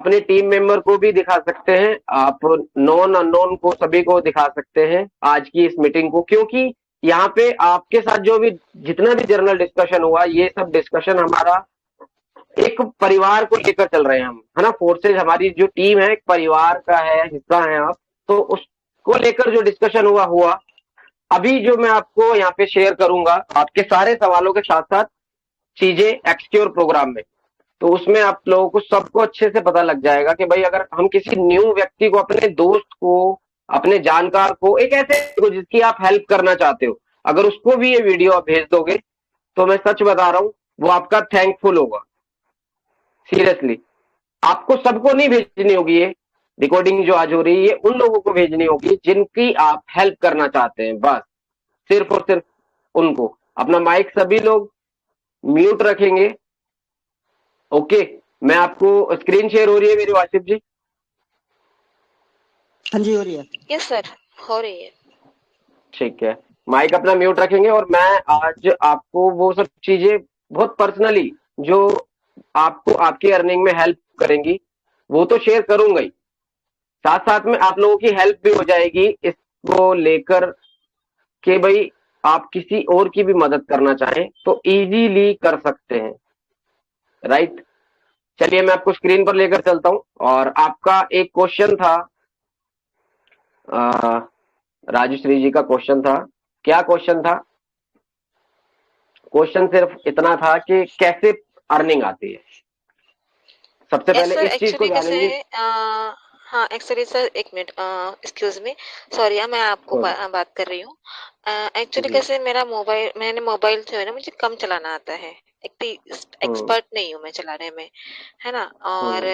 अपने team member को भी दिखा सकते हैं, आप नॉन अननोन को सभी को दिखा सकते हैं आज की इस मीटिंग को, क्योंकि यहाँ पे आपके साथ जो भी जितना भी जर्नल डिस्कशन हुआ, ये सब डिस्कशन हमारा एक परिवार को लेकर चल रहे हैं हम, है ना। फोर्सेज हमारी जो टीम है एक परिवार का है, हिस्सा है आप, तो उसको लेकर जो डिस्कशन हुआ अभी जो मैं आपको यहाँ पे शेयर करूंगा आपके सारे सवालों के साथ साथ चीजें एक्सक्योर प्रोग्राम में, तो उसमें आप लोगों को सबको अच्छे से पता लग जाएगा कि भाई अगर हम किसी न्यू व्यक्ति को, अपने दोस्त को, अपने जानकार को, एक ऐसे को जिसकी आप हेल्प करना चाहते हो, अगर उसको भी ये वीडियो आप भेज दोगे तो मैं सच बता रहा हूं वो आपका थैंकफुल होगा। सीरियसली, आपको सबको नहीं भेजनी होगी ये रिकॉर्डिंग जो आज हो रही है, ये उन लोगों को भेजनी होगी जिनकी आप हेल्प करना चाहते हैं, बस सिर्फ और सिर्फ उनको। अपना माइक सभी लोग म्यूट रखेंगे। ओके, मैं आपको स्क्रीन शेयर हो रही है मेरी वासिफ जी? हाँ जी, हो रही है। यस सर, हो रही है। ठीक है, माइक अपना म्यूट रखेंगे और मैं आज आपको वो सब चीजें बहुत पर्सनली जो आपको आपकी अर्निंग में हेल्प करेंगी वो तो शेयर करूंगा ही, साथ साथ में आप लोगों की हेल्प भी हो जाएगी इसको लेकर कि भाई आप किसी और की भी मदद करना चाहें तो इजीली कर सकते हैं, राइट। चलिए मैं आपको स्क्रीन पर लेकर चलता हूं और आपका एक क्वेश्चन था, राजश्री जी का क्वेश्चन था। क्या क्वेश्चन था? क्वेश्चन सिर्फ इतना था कि कैसे अर्निंग आती है। सबसे यस पहले सर, इस चीज को एक्चुअली कैसे जानेंगे। है, हाँ एक्चुअली सर, एक मिनट, एक्सक्यूज मी, सॉरी, मैं आपको बात कर रही हूँ। एक्चुअली जी। कैसे मैंने मोबाइल जो है ना, मुझे कम चलाना आता है, एक्सपर्ट नहीं हूँ मैं चलाने में, है ना। और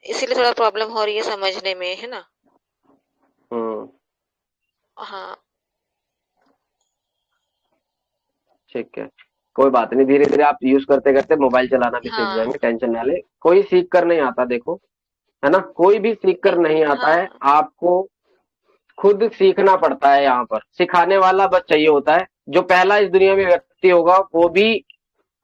इसीलिए थोड़ा प्रॉब्लम हो रही है समझने में, है ना। हाँ ठीक है, कोई बात नहीं, धीरे धीरे आप यूज करते करते मोबाइल चलाना भी सीख हाँ जाएंगे, टेंशन ना ले। कोई सीख कर नहीं आता, देखो, है ना, कोई भी सीख कर नहीं आता है, हाँ आपको खुद सीखना पड़ता है। यहाँ पर सिखाने वाला बस चाहिए होता है, जो पहला इस दुनिया में व्यक्ति होगा वो भी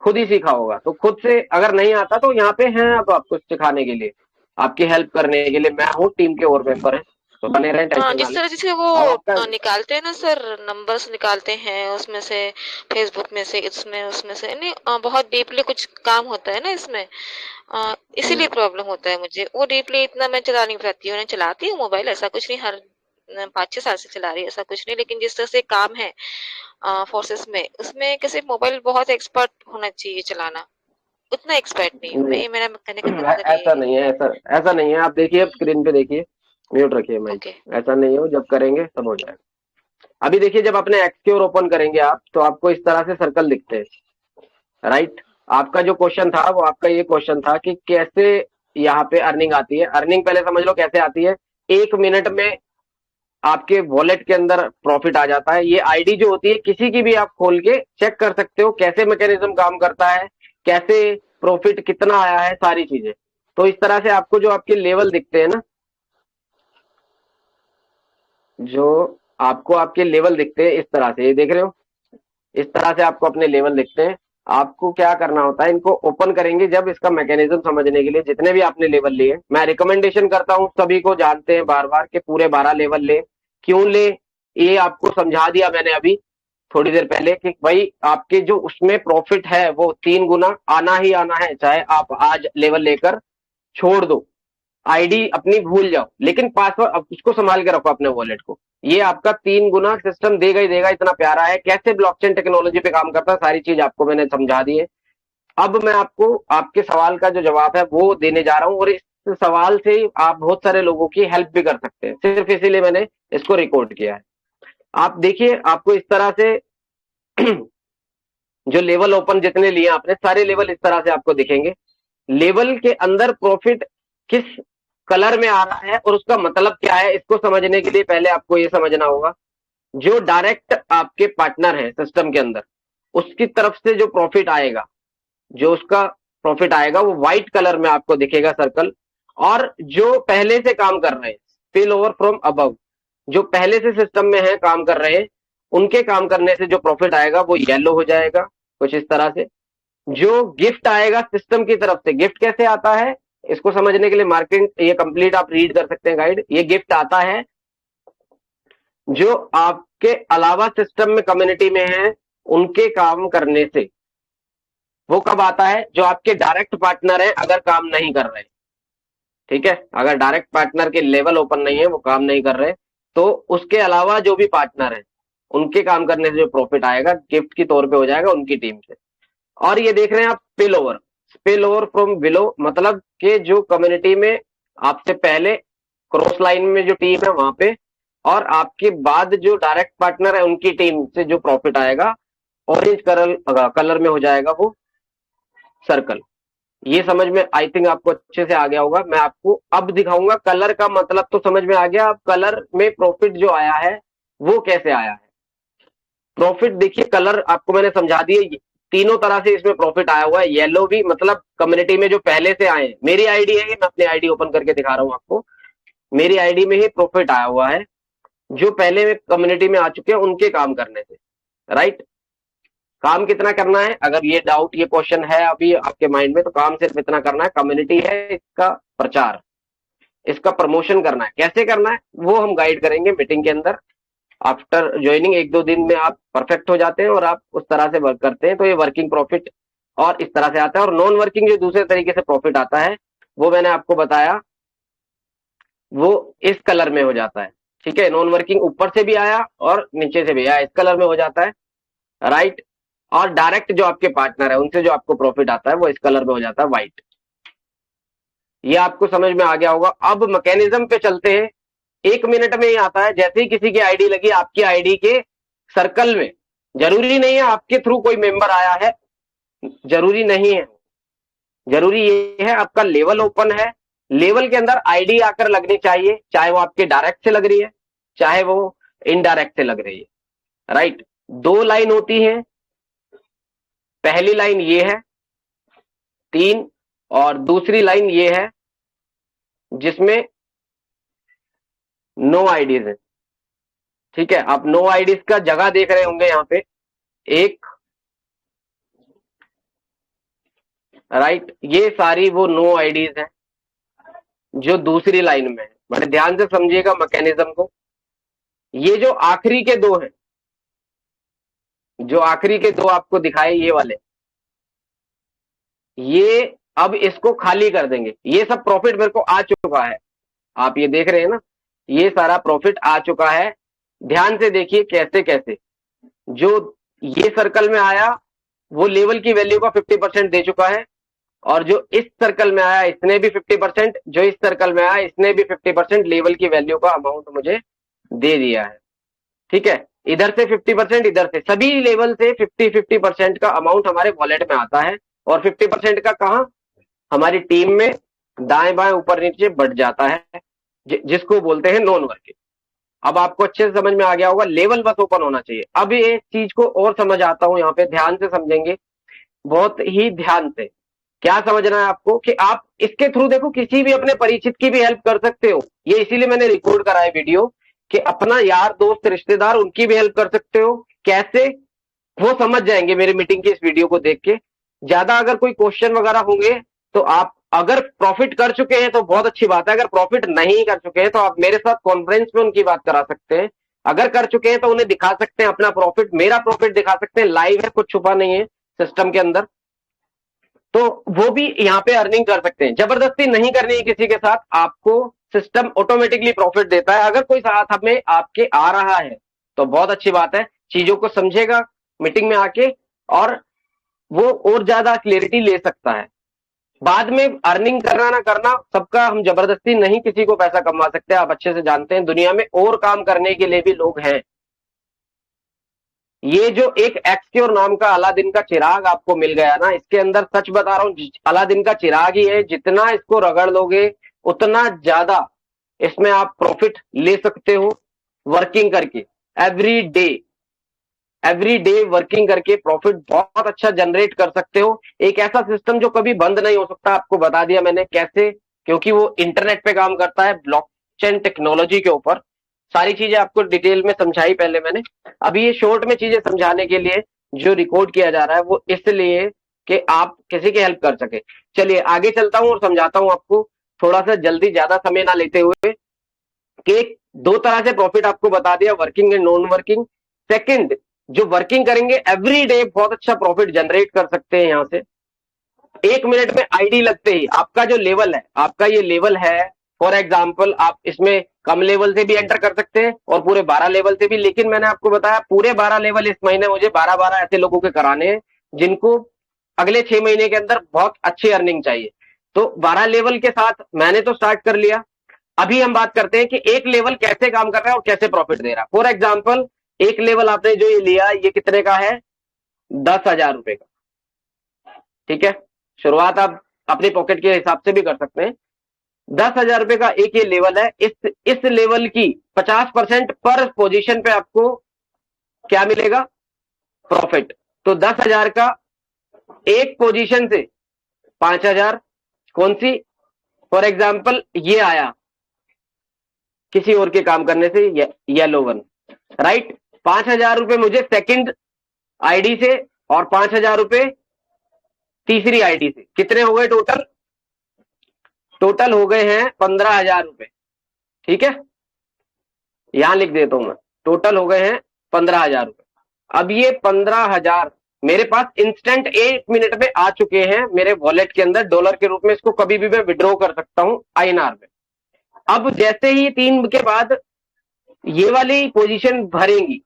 खुद ही सीखा होगा। तो खुद से अगर नहीं आता तो यहाँ पे हैं अब आपको सिखाने के लिए, आपकी हेल्प करने के लिए मैं हूँ, टीम के और मेंबर हैं, तो बने रहें, हाँ, टेंशन ना जिस लें। तरह से वो अब आपका निकालते हैं ना सर, नंबर्स निकालते हैं उसमें से, फेसबुक में से, इसमें उसमें से, नहीं, बहुत डीपली कुछ काम होता है ना इसमें, इसीलिए प्रॉब्लम होता है मुझे। वो डीपली इतना मैं चला नहीं पाती हूँ, मैं चलाती हूँ मोबाइल, ऐसा कुछ नहीं, हर 5-6 साल से चला रही है, ऐसा कुछ नहीं, लेकिन जिस तरह से काम है फोर्सेस में, उसमें कैसे मोबाइल बहुत एक्सपर्ट होना चाहिए चलाना, उतना एक्सपर्ट नहीं हूँ मैं, नहीं, ये मेरा कहने का मतलब ये ऐसा है। नहीं है, ऐसा नहीं है। आप देखिए, अब स्क्रीन पे देखिए, म्यूट रखिए माइक। ओके। ऐसा नहीं हो, जब करेंगे तब हो जाएगा। अभी देखिए, जब अपने एक्सक्योर ओपन करेंगे आप तो आपको इस तरह से सर्कल दिखते हैं, राइट। आपका जो क्वेश्चन था वो आपका ये क्वेश्चन था कि कैसे यहाँ पे अर्निंग आती है। अर्निंग पहले समझ लो कैसे आती है। 1 मिनट में आपके वॉलेट के अंदर प्रॉफिट आ जाता है। ये आईडी जो होती है किसी की भी आप खोल के चेक कर सकते हो कैसे मैकेनिज्म काम करता है, कैसे प्रॉफिट कितना आया है, सारी चीजें। तो इस तरह से आपको जो आपके लेवल दिखते हैं ना, जो आपको आपके लेवल दिखते हैं इस तरह से, ये देख रहे हो, इस तरह से आपको अपने लेवल दिखते हैं। आपको क्या करना होता है, इनको ओपन करेंगे जब, इसका मैकेनिज्म समझने के लिए, जितने भी आपने लेवल लिए, मैं रिकमेंडेशन करता हूं सभी को, जानते हैं बार बार कि पूरे 12 लेवल ले। क्यों ले, ये आपको समझा दिया मैंने अभी थोड़ी देर पहले कि भाई आपके जो उसमें प्रॉफिट है वो 3 गुना आना ही आना है, चाहे आप आज लेवल लेकर छोड़ दो, आईडी अपनी भूल जाओ, लेकिन पासवर्ड उसको संभाल के रखो अपने वॉलेट को। ये आपका 3 गुना सिस्टम देगा ही देगा, इतना प्यारा है। कैसे ब्लॉकचेन टेक्नोलॉजी पे काम करता है, सारी चीज आपको मैंने समझा दी है। अब मैं आपको आपके सवाल का जो जवाब है वो देने जा रहा हूं, और इस सवाल से ही आप बहुत सारे लोगों की हेल्प भी कर सकते हैं, सिर्फ इसीलिए मैंने इसको रिकॉर्ड किया है। आप देखिए, आपको इस तरह से जो लेवल ओपन जितने लिए आपने, सारे लेवल इस तरह से आपको दिखेंगे। लेवल के अंदर प्रॉफिट किस कलर में आ रहा है और उसका मतलब क्या है, इसको समझने के लिए पहले आपको ये समझना होगा, जो डायरेक्ट आपके पार्टनर है सिस्टम के अंदर, उसकी तरफ से जो प्रॉफिट आएगा, जो उसका प्रॉफिट आएगा वो व्हाइट कलर में आपको दिखेगा सर्कल। और जो पहले से काम कर रहे हैं, स्पिल ओवर फ्रॉम अबव, जो पहले से सिस्टम में है काम कर रहे हैं, उनके काम करने से जो प्रॉफिट आएगा वो येलो हो जाएगा, कुछ इस तरह से। जो गिफ्ट आएगा सिस्टम की तरफ से, गिफ्ट कैसे आता है, इसको समझने के लिए मार्केटिंग ये कंप्लीट आप रीड कर सकते हैं गाइड। ये गिफ्ट आता है जो आपके अलावा सिस्टम में कम्युनिटी में है उनके काम करने से। वो कब आता है? जो आपके डायरेक्ट पार्टनर है अगर काम नहीं कर रहे, ठीक है, अगर डायरेक्ट पार्टनर के लेवल ओपन नहीं है, वो काम नहीं कर रहे, तो उसके अलावा जो भी पार्टनर है उनके काम करने से जो प्रॉफिट आएगा गिफ्ट की तौर पे हो जाएगा उनकी टीम से। और ये देख रहे हैं आप स्पिल ओवर फ्रॉम बिलो, मतलब कि जो कम्युनिटी में आपसे पहले क्रॉस लाइन में जो टीम है वहां पे, और आपके बाद जो डायरेक्ट पार्टनर है उनकी टीम से जो प्रॉफिट आएगा ऑरेंज कलर में हो जाएगा वो सर्कल। ये समझ में आई थिंक आपको अच्छे से आ गया होगा। मैं आपको अब दिखाऊंगा कलर का मतलब तो समझ में आ गया। अब कलर में प्रॉफिट जो आया है वो कैसे आया है। प्रॉफिट देखिए, कलर आपको मैंने समझा दिए, तीनों तरह से इसमें प्रॉफिट आया हुआ है। येलो भी मतलब कम्युनिटी में जो पहले से आए हैं, मेरी आईडी है, मैं अपनी आईडी ओपन करके दिखा रहा हूं आपको, मेरी आईडी में ही प्रॉफिट आया हुआ है जो पहले में कम्युनिटी में आ चुके हैं उनके काम करने से। राइट, काम कितना करना है? अगर ये डाउट, ये क्वेश्चन है अभी आपके माइंड में, तो काम सिर्फ इतना करना है, कम्युनिटी है, इसका प्रचार, इसका प्रमोशन करना है। कैसे करना है वो हम गाइड करेंगे मीटिंग के अंदर। आफ्टर ज्वाइनिंग 1-2 दिन में आप परफेक्ट हो जाते हैं और आप उस तरह से वर्क करते हैं, तो ये वर्किंग प्रॉफिट और इस तरह से आता है। और नॉन वर्किंग जो दूसरे तरीके से प्रॉफिट आता है वो मैंने आपको बताया, वो इस कलर में हो जाता है। ठीक है, नॉन वर्किंग ऊपर से भी आया और नीचे से भी आया, इस कलर में हो जाता है। राइट, और डायरेक्ट जो आपके पार्टनर है उनसे जो आपको प्रॉफिट आता है वो इस कलर में हो जाता है, व्हाइट। ये आपको समझ में आ गया होगा। अब मैकेनिज्म पे चलते हैं। 1 मिनट में ही आता है। जैसे ही किसी की आईडी लगी, आपकी आईडी के सर्कल में, जरूरी नहीं है आपके थ्रू कोई मेंबर आया है, जरूरी नहीं है, जरूरी ये है आपका लेवल ओपन है, लेवल के अंदर आईडी आकर लगनी चाहिए, चाहे वो आपके डायरेक्ट से लग रही है चाहे वो इनडायरेक्ट से लग रही है। राइट, 2 लाइन होती है, पहली लाइन ये है 3, और दूसरी लाइन ये है जिसमें नो आईडीज है। ठीक है, आप नो आईडीज का जगह देख रहे होंगे यहाँ पे, एक, राइट, ये सारी वो नो आईडीज हैं जो दूसरी लाइन में है। बड़े ध्यान से समझिएगा मैकेनिज्म को। ये जो आखिरी के 2 हैं, जो आखिरी के 2 आपको दिखाए ये वाले, ये अब इसको खाली कर देंगे। ये सब प्रॉफिट मेरे को आ चुका है, आप ये देख रहे हैं ना, ये सारा प्रॉफिट आ चुका है। ध्यान से देखिए कैसे कैसे, जो ये सर्कल में आया वो लेवल की वैल्यू का 50% दे चुका है, और जो इस सर्कल में आया इसने भी 50%, जो इस सर्कल में आया इसने भी 50% लेवल की वैल्यू का अमाउंट मुझे दे दिया है। ठीक है, इधर से 50%, इधर से, सभी लेवल से 50-50% का अमाउंट हमारे वॉलेट में आता है। और 50% का कहां? हमारी टीम में दाएं बाएं ऊपर नीचे बढ़ जाता है, जिसको बोलते हैं नॉन वर्किंग। अब आपको अच्छे से समझ में आ गया होगा, लेवल बस ओपन होना चाहिए। अब ये चीज को और समझ आता हूं, यहाँ पे ध्यान से समझेंगे, बहुत ही ध्यान से। क्या समझना है आपको कि आप इसके थ्रू देखो किसी भी अपने परिचित की भी हेल्प कर सकते हो। ये इसीलिए मैंने रिकॉर्ड करा है वीडियो, कि अपना यार दोस्त रिश्तेदार उनकी भी हेल्प कर सकते हो। कैसे? वो समझ जाएंगे मेरी मीटिंग की इस वीडियो को देख के। ज्यादा अगर कोई क्वेश्चन वगैरह होंगे तो आप अगर प्रॉफिट कर चुके हैं तो बहुत अच्छी बात है, अगर प्रॉफिट नहीं कर चुके हैं तो आप मेरे साथ कॉन्फ्रेंस में उनकी बात करा सकते हैं। अगर कर चुके हैं तो उन्हें दिखा सकते हैं अपना प्रॉफिट, मेरा प्रॉफिट दिखा सकते हैं, लाइव है, कुछ छुपा नहीं है सिस्टम के अंदर, तो वो भी यहाँ पे अर्निंग कर सकते हैं। जबरदस्ती नहीं करनी है किसी के साथ, आपको सिस्टम ऑटोमेटिकली प्रॉफिट देता है। अगर कोई साथ हमें आपके आ रहा है तो बहुत अच्छी बात है, चीजों को समझेगा मीटिंग में आके, और वो और ज्यादा क्लियरिटी ले सकता है। बाद में अर्निंग करना ना करना सबका, हम जबरदस्ती नहीं किसी को पैसा कमा सकते। आप अच्छे से जानते हैं दुनिया में और काम करने के लिए भी लोग हैं। ये जो एक एक्सक्योर नाम का अलादीन का चिराग आपको मिल गया ना, इसके अंदर सच बता रहा हूं अलादीन का चिराग ही है। जितना इसको रगड़ लोगे उतना ज्यादा इसमें आप प्रॉफिट ले सकते हो वर्किंग करके। एवरी डे वर्किंग करके प्रॉफिट बहुत अच्छा जनरेट कर सकते हो। एक ऐसा सिस्टम जो कभी बंद नहीं हो सकता, आपको बता दिया मैंने कैसे, क्योंकि वो इंटरनेट पे काम करता है, ब्लॉकचेन टेक्नोलॉजी के ऊपर। सारी चीजें आपको डिटेल में समझाई पहले मैंने। अभी ये शॉर्ट में चीजें समझाने के लिए जो रिकॉर्ड किया जा रहा है वो इसलिए कि आप किसी की हेल्प कर सके। चलिए आगे चलता हूं और समझाता हूं आपको, थोड़ा सा जल्दी, ज्यादा समय ना लेते हुए, कि दो तरह से प्रॉफिट आपको बता दिया, working and non working. Second, जो वर्किंग करेंगे एवरी डे बहुत अच्छा प्रॉफिट जनरेट कर सकते हैं। यहां से 1 मिनट में आईडी लगते ही आपका जो लेवल है, आपका ये लेवल है, फॉर एग्जाम्पल आप इसमें कम लेवल से भी एंटर कर सकते हैं और पूरे 12 लेवल से भी, लेकिन मैंने आपको बताया पूरे 12 लेवल इस महीने मुझे 12 ऐसे लोगों के कराने हैं जिनको अगले 6 महीने के अंदर बहुत अच्छी अर्निंग चाहिए। तो 12 लेवल के साथ मैंने तो स्टार्ट कर लिया। अभी हम बात करते हैं कि एक लेवल कैसे काम कर रहा है और कैसे प्रॉफिट दे रहा है। फॉर एग्जाम्पल एक लेवल आपने जो ये लिया, ये कितने का है, 10,000 रुपए का, ठीक है। शुरुआत आप अपनी पॉकेट के हिसाब से भी कर सकते हैं। 10,000 रुपए का एक ये लेवल है। इस लेवल की 50% पर पोजीशन पे आपको क्या मिलेगा, प्रॉफिट। तो 10,000 का एक पोजीशन से 5,000, कौन सी, फॉर एग्जाम्पल ये आया किसी और के काम करने से, येलो वन, राइट। 5,000 रुपए मुझे सेकंड आईडी से और 5,000 रुपए तीसरी आईडी से, कितने हो गए टोटल, टोटल हो गए हैं 15,000 रुपए, ठीक है। यहां लिख देता हूं मैं, टोटल हो गए हैं 15,000 रुपए। अब ये 15,000 मेरे पास इंस्टेंट 1 मिनट में आ चुके हैं मेरे वॉलेट के अंदर डॉलर के रूप में। इसको कभी भी मैं विड्रॉ कर सकता हूं INR में। अब जैसे ही 3 के बाद ये वाली पोजीशन भरेंगी,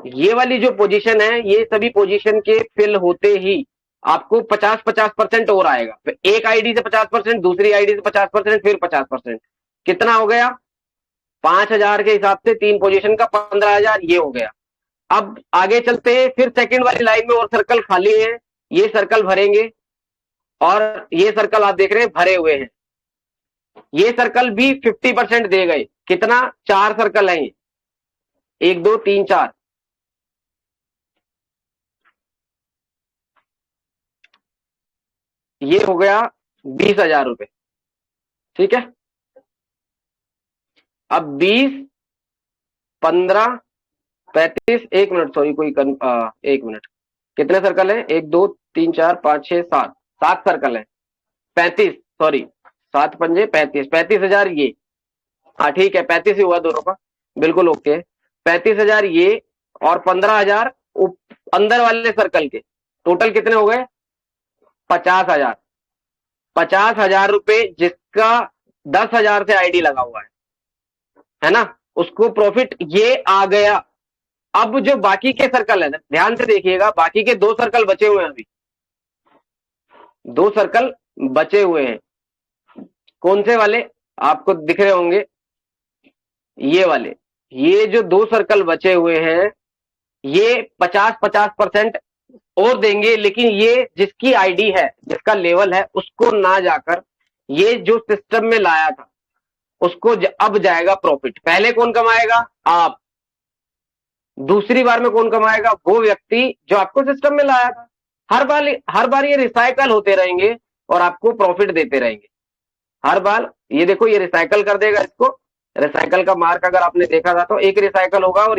ये वाली जो पोजीशन है, ये सभी पोजीशन के फिल होते ही आपको 50-50% और आएगा। फिर एक आईडी से 50%, दूसरी आईडी से 50%, फिर 50%, कितना हो गया, 5,000 के हिसाब से 3 पोजीशन का 15,000 ये हो गया। अब आगे चलते हैं, फिर सेकंड वाली लाइन में और सर्कल खाली है, ये सर्कल भरेंगे और ये सर्कल आप देख रहे हैं भरे हुए हैं। ये सर्कल भी 50% दे गए, कितना, 4 सर्कल हैं ये, 1 2 3 4, ये हो गया 20,000 रुपए, ठीक है। अब 20 15 35, 1 मिनट, सॉरी कोई 1 मिनट, कितने सर्कल है, 1 2 3 4 5 6 7, 7 सर्कल है, 35, सॉरी 7 पंजे 35, 35,000 ये, हाँ ठीक है, 35 ही हुआ दोनों का, बिल्कुल ओके। 35,000 ये और 15,000 अंदर वाले सर्कल के, टोटल कितने हो गए, 50,000। 50,000 रुपए जिसका 10,000 से आईडी लगा हुआ है ना, उसको प्रॉफिट ये आ गया। अब जो बाकी के सर्कल है ना, ध्यान से देखिएगा, बाकी के 2 सर्कल बचे हुए हैं, अभी 2 सर्कल बचे हुए हैं। कौन से वाले आपको दिख रहे होंगे, ये वाले, ये जो 2 सर्कल बचे हुए हैं, ये 50-50% और देंगे, लेकिन ये जिसकी आईडी है, जिसका लेवल है, उसको ना जाकर ये जो सिस्टम में लाया था उसको अब जाएगा प्रॉफिट। पहले कौन कमाएगा, आप। दूसरी बार में कौन कमाएगा, वो व्यक्ति जो आपको सिस्टम में लाया था। हर बार ये रिसाइकल होते रहेंगे और आपको प्रॉफिट देते रहेंगे हर बार। ये देखो, ये रिसाइकल कर देगा इसको, रिसाइकल का मार्क अगर आपने देखा था तो एक रिसाइकल होगा और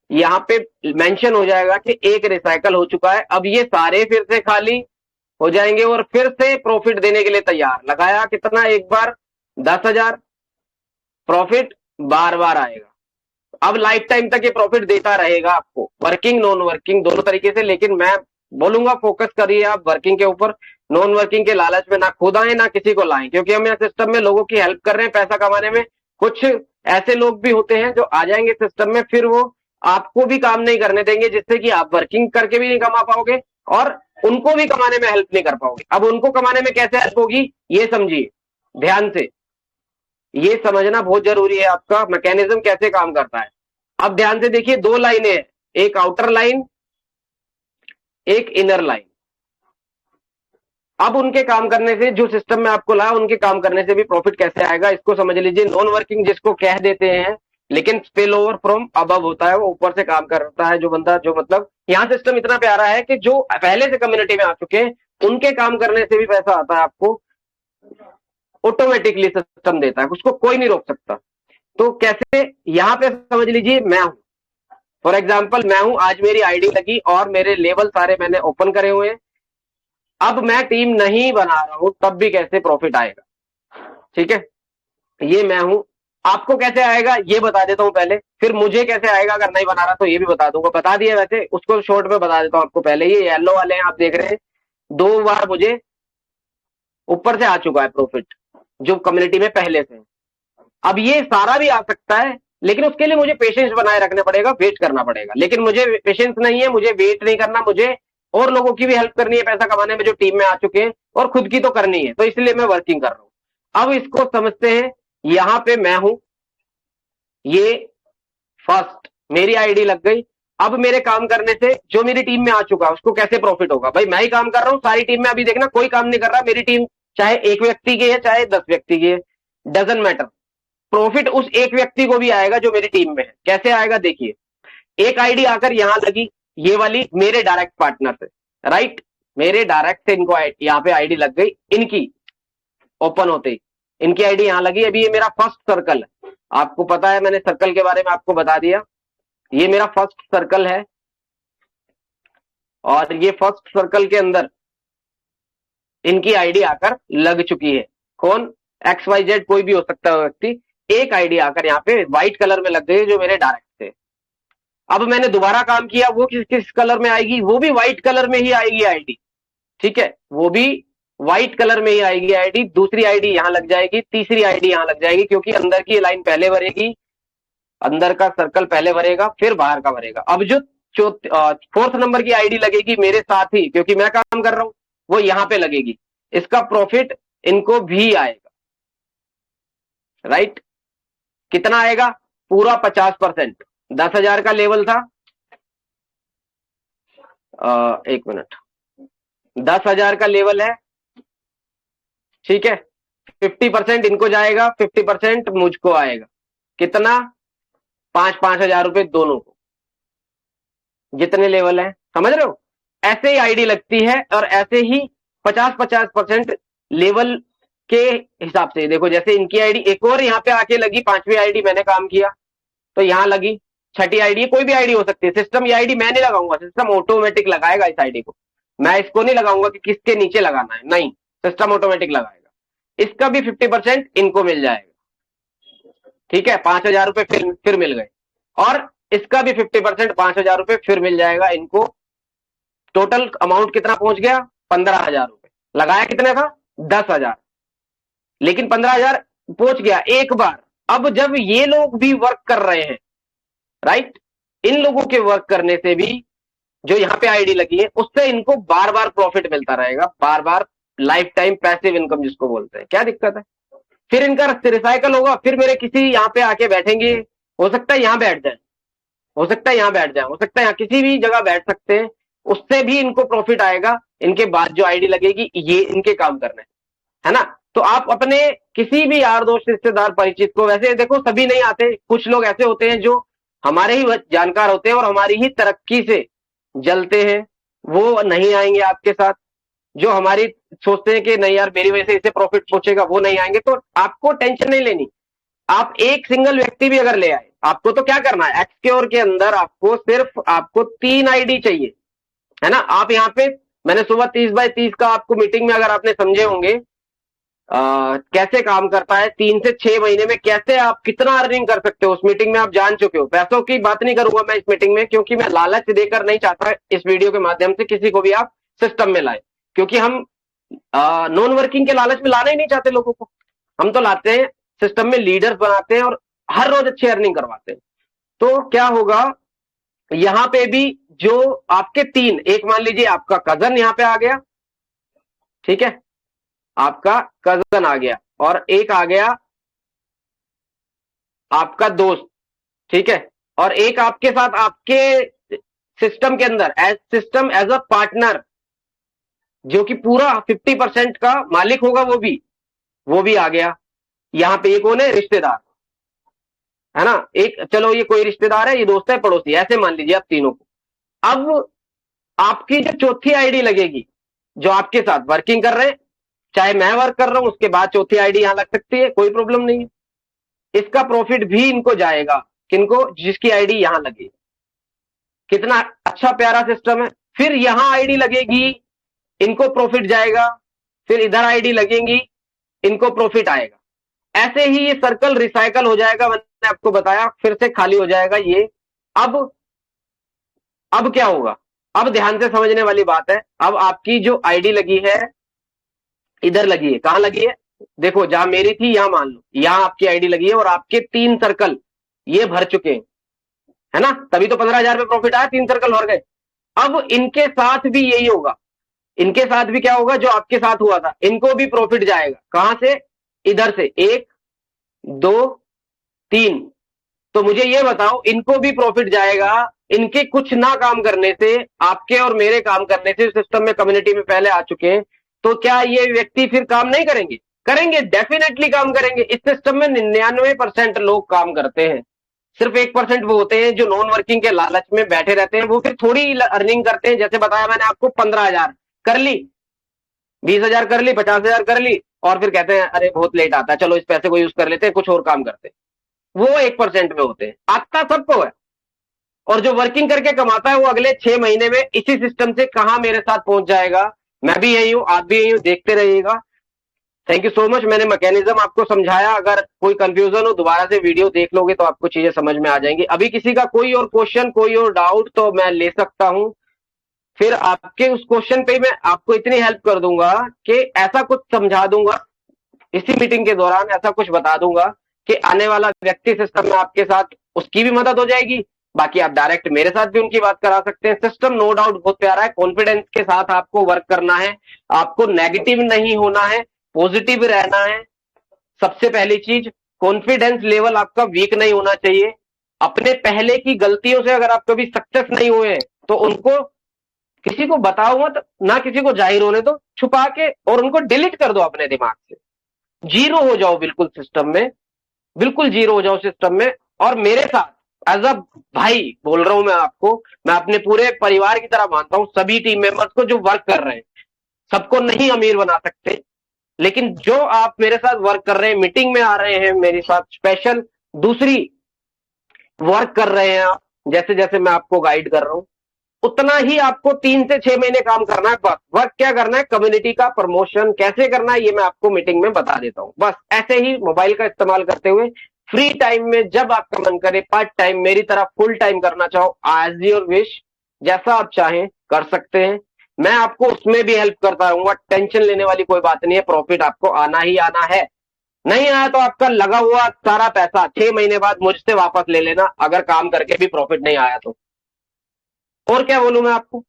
यहाँ पे मेंशन हो जाएगा कि एक रिसाइकल हो चुका है। अब ये सारे फिर से खाली हो जाएंगे और फिर से प्रॉफिट देने के लिए तैयार। लगाया कितना, एक बार 10,000, प्रॉफिट बार बार आएगा। अब लाइफ टाइम तक ये प्रॉफिट देता रहेगा आपको, वर्किंग नॉन वर्किंग दोनों तरीके से। लेकिन मैं बोलूंगा फोकस करिए आप वर्किंग के ऊपर, नॉन वर्किंग के लालच में ना खुद आए ना किसी को लाएं, क्योंकि हम यहाँ सिस्टम में लोगों की हेल्प कर रहे हैं पैसा कमाने में। कुछ ऐसे लोग भी होते हैं जो आ जाएंगे सिस्टम में, फिर वो आपको भी काम नहीं करने देंगे, जिससे कि आप वर्किंग करके भी नहीं कमा पाओगे और उनको भी कमाने में हेल्प नहीं कर पाओगे। अब उनको कमाने में कैसे हेल्प होगी, ये समझिए ध्यान से, ये समझना बहुत जरूरी है, आपका मैकेनिज्म कैसे काम करता है। अब ध्यान से देखिए, 2 लाइनें हैं, एक आउटर लाइन, एक इनर लाइन। अब उनके काम करने से, जो सिस्टम में आपको लाया, उनके काम करने से भी प्रॉफिट कैसे आएगा, इसको समझ लीजिए। नॉन वर्किंग जिसको कह देते हैं, लेकिन स्पिल ओवर फ्रॉम अबव होता है, वो ऊपर से काम करता है जो बंदा, जो मतलब यहाँ सिस्टम इतना प्यारा है कि जो पहले से कम्युनिटी में आ चुके हैं, उनके काम करने से भी पैसा आता है आपको, ऑटोमेटिकली सिस्टम देता है, उसको कोई नहीं रोक सकता। तो कैसे, यहां पे समझ लीजिए मैं हूं, फॉर एग्जाम्पल मैं हूं, आज मेरी आईडी लगी और मेरे लेवल सारे मैंने ओपन करे हुए हैं। अब मैं टीम नहीं बना रहा हूं तब भी कैसे प्रॉफिट आएगा, ठीक है, ये मैं हूं। आपको कैसे आएगा ये बता देता हूं पहले, फिर मुझे कैसे आएगा अगर नहीं बना रहा तो ये भी बता दूंगा। बता दिया वैसे, उसको शॉर्ट में बता देता हूं आपको। पहले ये येलो वाले हैं, आप देख रहे हैं 2 बार मुझे ऊपर से आ चुका है प्रॉफिट, जो कम्युनिटी में पहले से। अब ये सारा भी आ सकता है, लेकिन उसके लिए मुझे पेशेंस बनाए रखना पड़ेगा, वेट करना पड़ेगा। लेकिन मुझे पेशेंस नहीं है, मुझे वेट नहीं करना, मुझे और लोगों की भी हेल्प करनी है पैसा कमाने में जो टीम में आ चुके हैं, और खुद की तो करनी है, तो इसलिए मैं वर्किंग कर रहा हूं। अब इसको समझते हैं, यहां पे मैं हूं, ये फर्स्ट मेरी आईडी लग गई। अब मेरे काम करने से जो मेरी टीम में आ चुका उसको कैसे प्रॉफिट होगा? भाई मैं ही काम कर रहा हूं, सारी टीम में अभी देखना कोई काम नहीं कर रहा, मेरी टीम चाहे 1 व्यक्ति की है चाहे 10 व्यक्ति की है, डजंट मैटर, प्रॉफिट उस 1 व्यक्ति को भी आएगा जो मेरी टीम में है। कैसे आएगा देखिए, एक आईडी आकर यहां लगी, ये वाली मेरे डायरेक्ट पार्टनर से, राइट, मेरे डायरेक्ट से इनको यहां पे आईडी लग गई, इनकी ओपन होते ही इनकी आईडी यहां लगी। अभी ये मेरा फर्स्ट सर्कल है, आपको पता है मैंने सर्कल के बारे में आपको बता दिया, ये मेरा फर्स्ट सर्कल है। और ये फर्स्ट सर्कल के अंदर इनकी आईडी आकर लग चुकी है। कौन? XYZ कोई भी हो सकता है व्यक्ति, एक आईडी आकर यहाँ पे व्हाइट कलर में लग गई जो मेरे डायरेक्ट थे। अब मैंने दोबारा काम किया, वो किस किस कलर में आएगी? वो भी व्हाइट कलर में ही आएगी आईडी, ठीक है, वो भी व्हाइट कलर में ही आएगी आईडी। दूसरी आईडी यहां लग जाएगी, तीसरी आईडी यहां लग जाएगी, क्योंकि अंदर की लाइन पहले भरेगी, अंदर का सर्कल पहले भरेगा फिर बाहर का भरेगा। अब जो फोर्थ नंबर की आईडी लगेगी मेरे साथ ही, क्योंकि मैं काम कर रहा हूं, वो यहां पे लगेगी, इसका प्रॉफिट इनको भी आएगा, राइट। कितना आएगा? पूरा 50%। 10,000 का लेवल था, 1 मिनट, 10,000 का लेवल है, ठीक है, 50% इनको जाएगा, 50% मुझको आएगा। कितना? 5,000 रुपए दोनों को, जितने लेवल है, समझ रहे हो? ऐसे ही आईडी लगती है, और ऐसे ही 50-50% लेवल के हिसाब से। देखो जैसे इनकी आईडी एक और यहाँ पे आके लगी, 5वीं आईडी मैंने काम किया तो यहां लगी, 6ठी आईडी, कोई भी आईडी हो सकती है। सिस्टम ये आईडी मैं नहीं लगाऊंगा, सिस्टम ऑटोमेटिक लगाएगा इस आईडी को, मैं इसको नहीं लगाऊंगा कि किसके नीचे लगाना है, नहीं, सिस्टम ऑटोमेटिक लगाएगा। इसका भी 50% इनको मिल जाएगा, ठीक है, 5,000 रुपए फिर मिल गए। और इसका भी 50% 5,000 रुपए फिर मिल जाएगा इनको। टोटल अमाउंट कितना पहुंच गया? 15,000 रुपए। लगाया कितने था? 10,000, लेकिन 15,000 पहुंच गया एक बार। अब जब ये लोग भी वर्क कर रहे हैं, राइट, इन लोगों के वर्क करने से भी जो यहां पे आईडी लगी है, उससे इनको बार बार प्रॉफिट मिलता रहेगा, बार बार, लाइफ टाइम पैसिव इनकम जिसको बोलते हैं। क्या दिक्कत है? फिर इनका रिसाइकल होगा, फिर मेरे किसी यहां पे आके बैठेंगे, हो सकता है यहां बैठ जाए, हो सकता है यहां बैठ जाए, हो सकता है यहां किसी भी जगह बैठ सकते हैं, उससे भी इनको प्रॉफिट आएगा। इनके बाद जो आईडी लगेगी ये इनके काम करने, है ना। तो आप अपने किसी भी यार दोस्त रिश्तेदार परिचित को, वैसे देखो सभी नहीं आते, कुछ लोग ऐसे होते हैं जो हमारे ही जानकार होते हैं और हमारी ही तरक्की से जलते हैं, वो नहीं आएंगे आपके साथ। जो हमारी सोचते हैं कि नहीं यार मेरी वजह से इसे प्रॉफिट पहुंचेगा, वो नहीं आएंगे। तो आपको टेंशन नहीं लेनी, आप एक सिंगल व्यक्ति भी अगर ले आए, आपको तो क्या करना है, एक्सक्योर के अंदर आपको सिर्फ आपको 3 आईडी चाहिए, है ना। आप यहाँ पे मैंने सुबह 30x30 का आपको मीटिंग में अगर आपने समझे होंगे कैसे काम करता है, 3 से 6 महीने में कैसे आप कितना अर्निंग कर सकते हो, उस मीटिंग में आप जान चुके हो। पैसों की बात नहीं करूंगा मैं इस मीटिंग में, क्योंकि मैं लालच देकर नहीं चाहता इस वीडियो के माध्यम से किसी को भी आप सिस्टम में लाए, क्योंकि हम नॉन वर्किंग के लालच में लाना ही नहीं चाहते लोगों को। हम तो लाते हैं सिस्टम में, लीडर्स बनाते हैं और हर रोज अच्छी अर्निंग करवाते हैं। तो क्या होगा, यहां पे भी जो आपके 3, एक मान लीजिए आपका कजन यहां पे आ गया, ठीक है, आपका कजन आ गया, और एक आ गया आपका दोस्त, ठीक है, और एक आपके साथ आपके सिस्टम के अंदर सिस्टम एज अ पार्टनर, जो कि पूरा 50% का मालिक होगा, वो भी आ गया। यहां पे ये कौन है? रिश्तेदार, है ना। एक, चलो ये कोई रिश्तेदार है, ये दोस्त है, पड़ोसी, ऐसे मान लीजिए आप तीनों को। अब आपकी जो चौथी आईडी लगेगी, जो आपके साथ वर्किंग कर रहे हैं, चाहे मैं वर्क कर रहा हूं, उसके बाद चौथी आईडी यहां लग सकती है, कोई प्रॉब्लम नहीं है। इसका प्रॉफिट भी इनको जाएगा, किनको? जिसकी आईडी यहां लगी, कितना अच्छा प्यारा सिस्टम है। फिर यहां आईडी लगेगी, इनको प्रॉफिट जाएगा, फिर इधर आईडी लगेंगी, इनको प्रॉफिट आएगा। ऐसे ही ये सर्कल रिसाइकल हो जाएगा। मैंने आपको बताया, फिर से खाली हो जाएगा ये। अब क्या होगा, अब ध्यान से समझने वाली बात है। अब आपकी जो आईडी लगी है, इधर लगी है, कहां लगी है, देखो जहां मेरी थी यहां मान लो, यहां आपकी आईडी लगी है और आपके 3 सर्कल ये भर चुके हैं, है ना, तभी तो 15,000 में प्रॉफिट आया, 3 सर्कल भर गए। अब इनके साथ भी यही होगा, इनके साथ भी क्या होगा, जो आपके साथ हुआ था, इनको भी प्रॉफिट जाएगा। कहां से, इधर से, 1 2 3। तो मुझे ये बताओ, इनको भी प्रॉफिट जाएगा, इनके कुछ ना काम करने से, आपके और मेरे काम करने से, सिस्टम में कम्युनिटी में पहले आ चुके हैं, तो क्या ये व्यक्ति फिर काम नहीं करेंगे? करेंगे, डेफिनेटली काम करेंगे। इस सिस्टम में 99% लोग काम करते हैं, सिर्फ 1% वो होते हैं जो नॉन वर्किंग के लालच में बैठे रहते हैं। वो फिर थोड़ी अर्निंग करते हैं, जैसे बताया मैंने आपको, 15,000 कर ली, 20,000 कर ली, 50,000 कर ली, और फिर कहते हैं अरे बहुत लेट आता है, चलो इस पैसे को यूज कर लेते हैं, कुछ और काम करते हैं। वो 1% में होते हैं, आता सबको है। और जो वर्किंग करके कमाता है वो अगले 6 महीने में इसी सिस्टम से कहां मेरे साथ पहुंच जाएगा। मैं भी यही हूं, आप भी यही हूं, देखते रहिएगा। Thank you so much. मैंने मैकेनिज्म आपको समझाया, अगर कोई कंफ्यूजन हो दोबारा से वीडियो देख लोगे तो आपको चीजें समझ में आ जाएंगी। अभी किसी का कोई और क्वेश्चन, कोई और डाउट तो मैं ले सकता हूं, फिर आपके उस क्वेश्चन पे मैं आपको इतनी हेल्प कर दूंगा कि ऐसा कुछ समझा दूंगा इसी मीटिंग के दौरान, ऐसा कुछ बता दूंगा कि आने वाला व्यक्ति सिस्टम में आपके साथ, उसकी भी मदद हो जाएगी। बाकी आप डायरेक्ट मेरे साथ भी उनकी बात करा सकते हैं। सिस्टम नो डाउट बहुत प्यारा है, कॉन्फिडेंस के साथ आपको वर्क करना है, आपको नेगेटिव नहीं होना है, पॉजिटिव रहना है। सबसे पहली चीज, कॉन्फिडेंस लेवल आपका वीक नहीं होना चाहिए। अपने पहले की गलतियों से अगर आप कभी सक्सेस नहीं हुए तो उनको किसी को बताओ मत, ना किसी को जाहिर होने दो, छुपा के, और उनको डिलीट कर दो अपने दिमाग से। जीरो हो जाओ बिल्कुल सिस्टम में, बिल्कुल जीरो हो जाओ सिस्टम में। और मेरे साथ एज अ भाई बोल रहा हूं मैं आपको, मैं अपने पूरे परिवार की तरह मानता हूं सभी टीम मेंबर्स को जो वर्क कर रहे हैं। सबको नहीं अमीर बना सकते, लेकिन जो आप मेरे साथ वर्क कर रहे हैं, मीटिंग में आ रहे हैं मेरे साथ, स्पेशल दूसरी वर्क कर रहे हैं आप, जैसे जैसे मैं आपको गाइड कर रहा हूं, उतना ही आपको 3 से 6 महीने काम करना है। बस वर्क क्या करना है, कम्युनिटी का प्रमोशन कैसे करना है, ये मैं आपको मीटिंग में बता देता हूं। बस ऐसे ही मोबाइल का इस्तेमाल करते हुए फ्री टाइम में जब आपका मन करे, पार्ट टाइम, मेरी तरह फुल टाइम करना चाहो, एज योर विश, जैसा आप चाहें कर सकते हैं। मैं आपको उसमें भी हेल्प करता रहूंगा, टेंशन लेने वाली कोई बात नहीं है। प्रॉफिट आपको आना ही आना है, नहीं आया तो आपका लगा हुआ सारा पैसा 6 महीने बाद मुझसे वापस ले लेना, अगर काम करके भी प्रॉफिट नहीं आया तो। और क्या बोलूं मैं आपको,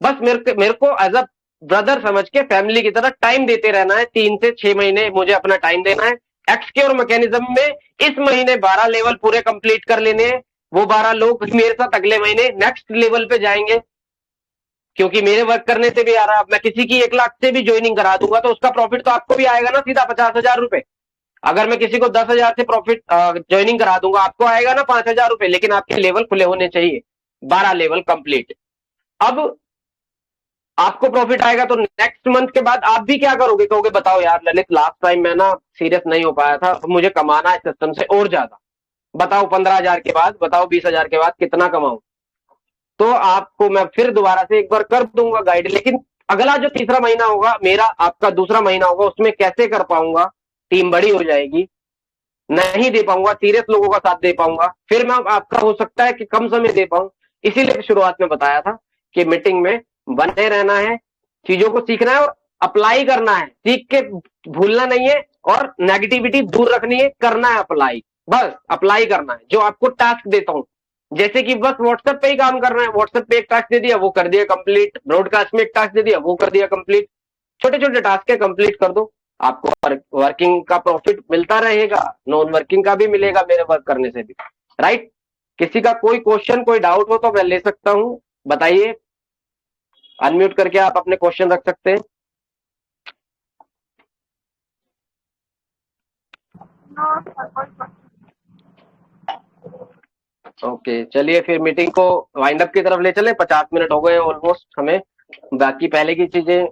बस मेरे को एज अ ब्रदर समझ के फैमिली की तरह टाइम देते रहना है। 3 से 6 महीने मुझे अपना टाइम देना है। एक्सक्योर मैकेनिज्म में इस महीने 12 लेवल पूरे कंप्लीट कर लेने हैं। वो 12 लोग मेरे साथ अगले महीने नेक्स्ट लेवल पे जाएंगे, क्योंकि मेरे वर्क करने से भी आ रहा है। मैं किसी की 1 लाख से भी ज्वाइनिंग करा दूंगा तो उसका प्रॉफिट तो आपको भी आएगा ना, सीधा 50,000 रुपए। अगर मैं किसी को 10,000 से प्रॉफिट ज्वाइनिंग करा दूंगा, आपको आएगा ना 5,000 रुपए, लेकिन आपके लेवल खुले होने चाहिए, 12 लेवल कंप्लीट। अब आपको प्रॉफिट आएगा तो नेक्स्ट मंथ के बाद आप भी क्या करोगे, कहोगे बताओ यार ललित, लास्ट टाइम मैं ना सीरियस नहीं हो पाया था, मुझे कमाना है सिस्टम से और ज्यादा। बताओ 15,000 के बाद, बताओ 20,000 के बाद कितना कमाऊं। तो आपको मैं फिर दोबारा से एक बार कर दूंगा गाइड, लेकिन अगला जो तीसरा महीना होगा मेरा, आपका दूसरा महीना होगा, उसमें कैसे कर पाऊंगा, टीम बड़ी हो जाएगी, नहीं दे पाऊंगा, सीरियस लोगों का साथ दे पाऊंगा, फिर मैं आपका हो सकता है कि कम समय दे पाऊं। इसीलिए शुरुआत में बताया था कि मीटिंग में बने रहना है, चीजों को सीखना है और अप्लाई करना है, सीख के भूलना नहीं है, और नेगेटिविटी दूर रखनी है, करना है अप्लाई, बस अप्लाई करना है। जो आपको टास्क देता हूं, जैसे कि बस व्हाट्सएप पे ही काम करना है, व्हाट्सएप पे एक टास्क दे दिया, वो कर दिया कंप्लीट, ब्रॉडकास्ट में एक टास्क दे दिया, वो कर दिया कंप्लीट। छोटे छोटे टास्क है, कंप्लीट कर दो, आपको वर्किंग का प्रॉफिट मिलता रहेगा, नॉन वर्किंग का भी मिलेगा मेरे वर्क करने से भी, राइट। किसी का कोई क्वेश्चन, कोई डाउट हो तो मैं ले सकता हूं, बताइए, अनम्यूट करके आप अपने क्वेश्चन रख सकते हैं। ओके, चलिए फिर मीटिंग को वाइंड अप की तरफ ले चले, 50 मिनट हो गए ऑलमोस्ट हमें। बाकी पहले की चीजें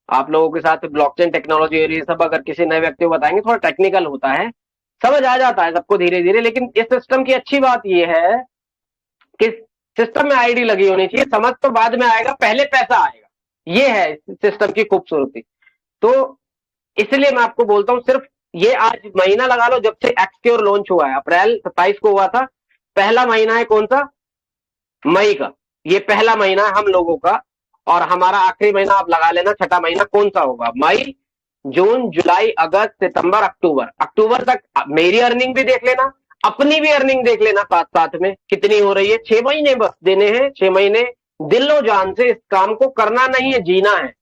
आप लोगों के साथ, ब्लॉकचेन टेक्नोलॉजी और ये सब अगर किसी नए व्यक्ति को बताएंगे, थोड़ा टेक्निकल होता है, समझ आ जाता है सबको धीरे धीरे, लेकिन इस सिस्टम की अच्छी बात ये है कि सिस्टम में आईडी लगी होनी चाहिए। समझ तो बाद में आएगा, पहले पैसा आएगा, ये है सिस्टम की खूबसूरती। तो इसलिए मैं आपको बोलता हूं, सिर्फ ये आज महीना लगा लो जब से एक्सक्योर लॉन्च हुआ है, अप्रैल 27 को हुआ था। पहला महीना है कौन सा? मई का। ये पहला महीना है हम लोगों का, और हमारा आखिरी महीना आप लगा लेना छठा महीना कौन सा होगा। मई, जून, जुलाई, अगस्त, सितंबर, अक्टूबर। अक्टूबर तक मेरी अर्निंग भी देख लेना, अपनी भी अर्निंग देख लेना साथ साथ में कितनी हो रही है। 6 महीने बस देने हैं, 6 महीने दिलो जान से इस काम को करना नहीं है, जीना है।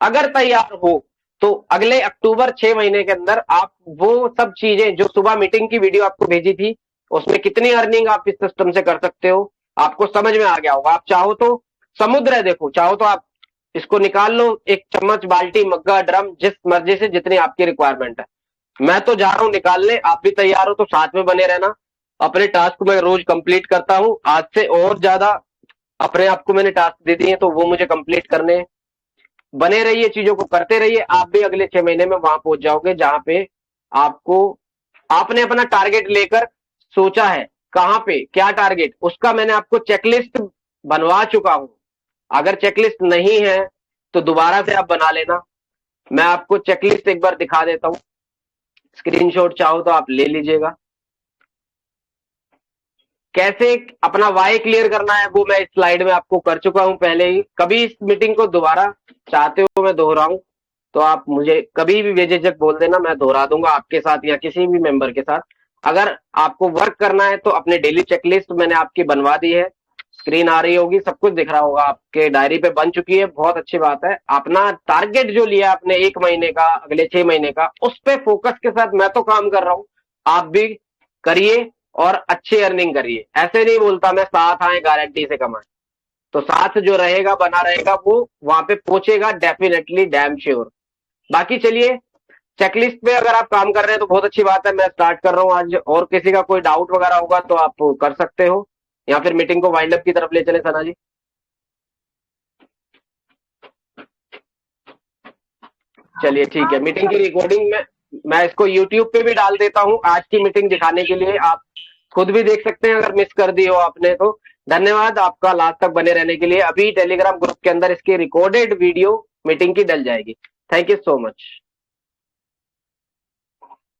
अगर तैयार हो तो अगले अक्टूबर 6 महीने के अंदर आप वो सब चीजें जो सुबह मीटिंग की वीडियो आपको भेजी थी, उसमें कितनी अर्निंग आप इस सिस्टम से कर सकते हो, आपको समझ में आ गया होगा। आप चाहो तो समुद्र है, देखो, चाहो तो आप इसको निकाल लो, एक चम्मच, बाल्टी, मग्गा, ड्रम, जिस मर्जी से जितनी आपकी रिक्वायरमेंट है। मैं तो जा रहा हूं निकालने, आप भी तैयार हो तो साथ में बने रहना। अपने टास्क को मैं रोज कंप्लीट करता हूं, आज से और ज्यादा अपने आप को मैंने टास्क दे दिए, तो वो मुझे कंप्लीट करने हैं। बने रहिए, चीजों को करते रहिए, आप भी अगले 6 महीने में वहां पहुंच जाओगे जहां पे आपको, आपने अपना टारगेट लेकर सोचा है, कहां पे क्या टारगेट, उसका मैंने आपको चेकलिस्ट बनवा चुका हूं। अगर चेकलिस्ट नहीं है तो दोबारा से आप बना लेना। मैं आपको चेकलिस्ट एक बार दिखा देता हूं, स्क्रीनशॉट चाहो तो आप ले लीजिएगा। कैसे अपना वाई क्लियर करना है वो मैं इस स्लाइड में आपको कर चुका हूं पहले ही। कभी इस मीटिंग को दोबारा चाहते हो मैं दोहराऊं तो आप मुझे कभी भी बेझिझक बोल देना, मैं दोहरा दूंगा आपके साथ या किसी भी मेंबर के साथ। अगर आपको वर्क करना है तो अपने डेली चेकलिस्ट मैंने आपकी बनवा दी है, स्क्रीन आ रही होगी, सब कुछ दिख रहा होगा, आपके डायरी पे बन चुकी है, बहुत अच्छी बात है। अपना टारगेट जो लिया आपने 1 महीने का, अगले 6 महीने का, उस पे फोकस के साथ मैं तो काम कर रहा हूं, आप भी करिए और अच्छी अर्निंग करिए। ऐसे नहीं बोलता मैं साथ आए गारंटी से कमाए, तो साथ जो रहेगा बना रहेगा वो वहां पे पहुंचेगा डेफिनेटली, डैम श्योर। बाकी चलिए, चेकलिस्ट पे अगर आप काम कर रहे हैं तो बहुत अच्छी बात है, मैं स्टार्ट कर रहा हूं आज। और किसी का कोई डाउट वगैरह होगा तो आप कर सकते हो, या फिर मीटिंग को वाइंड अप की तरफ ले चले सना जी। चलिए ठीक है, मीटिंग की रिकॉर्डिंग में मैं इसको यूट्यूब पे भी डाल देता हूं आज की मीटिंग दिखाने के लिए, आप खुद भी देख सकते हैं अगर मिस कर दी हो आपने तो। धन्यवाद आपका लास्ट तक बने रहने के लिए। अभी टेलीग्राम ग्रुप के अंदर इसकी रिकॉर्डेड वीडियो मीटिंग की डल जाएगी। Thank you so much.